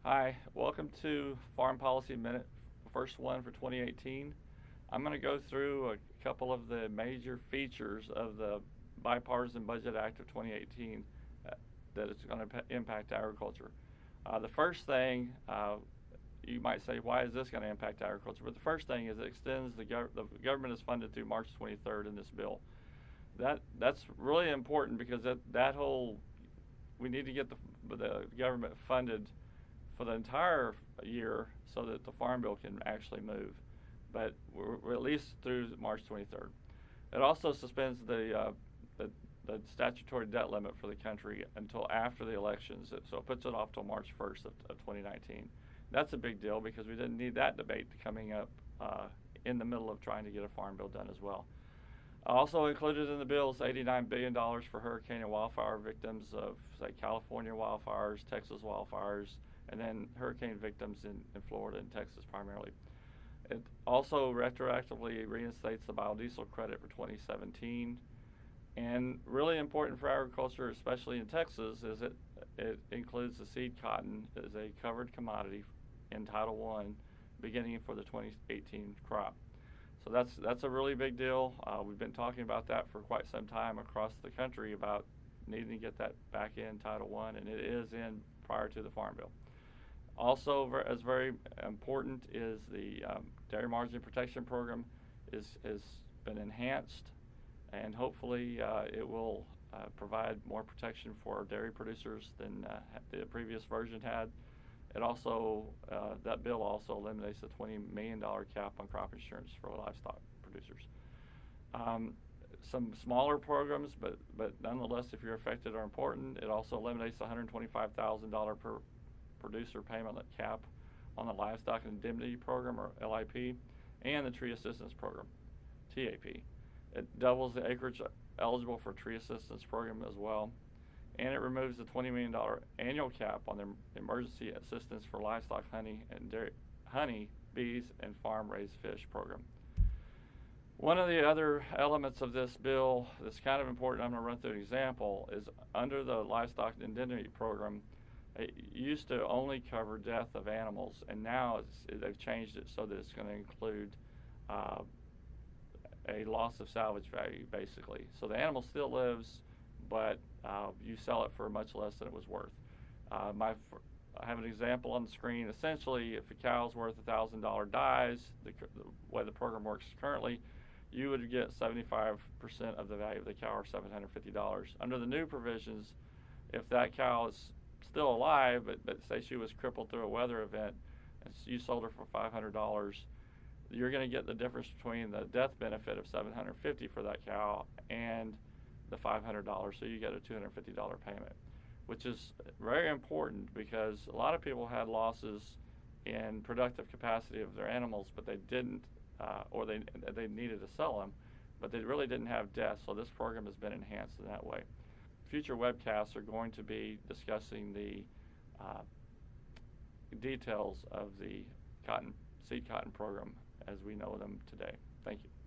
Hi, welcome to Farm Policy Minute, first one for 2018. I'm going to go through a couple of the major features of the Bipartisan Budget Act of 2018 that is going to impact agriculture. The first thing, you might say, why is this going to impact agriculture? But the first thing is it extends the government is funded through March 23rd in this bill. That's really important because that whole, we need to get the government funded for the entire year so that the Farm Bill can actually move. But we're at least through March 23rd. It also suspends the statutory debt limit for the country until after the elections, so it puts it off till March 1st of 2019. That's a big deal because we didn't need that debate coming up in the middle of trying to get a Farm Bill done as well. Also included in the bill is $89 billion for hurricane and wildfire victims of, say, California wildfires, Texas wildfires, and then hurricane victims in Florida and Texas primarily. It also retroactively reinstates the biodiesel credit for 2017. And really important for agriculture, especially in Texas, is it includes the seed cotton as a covered commodity in Title I beginning for the 2018 crop. So that's a really big deal. We've been talking about that for quite some time across the country about needing to get that back in Title I, and it is in prior to the Farm Bill. Also, as very important is the Dairy Margin Protection Program has been enhanced, and hopefully it will provide more protection for dairy producers than the previous version had. It also, that bill also eliminates the $20 million cap on crop insurance for livestock producers. Some smaller programs, but nonetheless, if you're affected, are important. It also eliminates the $125,000 per producer payment cap on the Livestock Indemnity Program, or LIP, and the Tree Assistance Program, TAP. It doubles the acreage eligible for Tree Assistance Program as well, and it removes the $20 million annual cap on the Emergency Assistance for Livestock Honey and Honey, Bees, and Farm-Raised Fish Program. One of the other elements of this bill that's kind of important, I'm going to run through an example, is under the Livestock Indemnity Program, it used to only cover death of animals, and now they've changed it so that it's going to include a loss of salvage value, basically. So the animal still lives, but you sell it for much less than it was worth. I have an example on the screen. Essentially, if a cow's worth $1,000 dies, the way the program works currently, you would get 75% of the value of the cow, or $750. Under the new provisions, if that cow is still alive, but say she was crippled through a weather event, and you sold her for $500, you're going to get the difference between the death benefit of $750 for that cow and the $500, so you get a $250 payment, which is very important because a lot of people had losses in productive capacity of their animals, but they didn't, or they needed to sell them, but they really didn't have deaths. So this program has been enhanced in that way. Future webcasts are going to be discussing the details of the seed cotton program as we know them today. Thank you.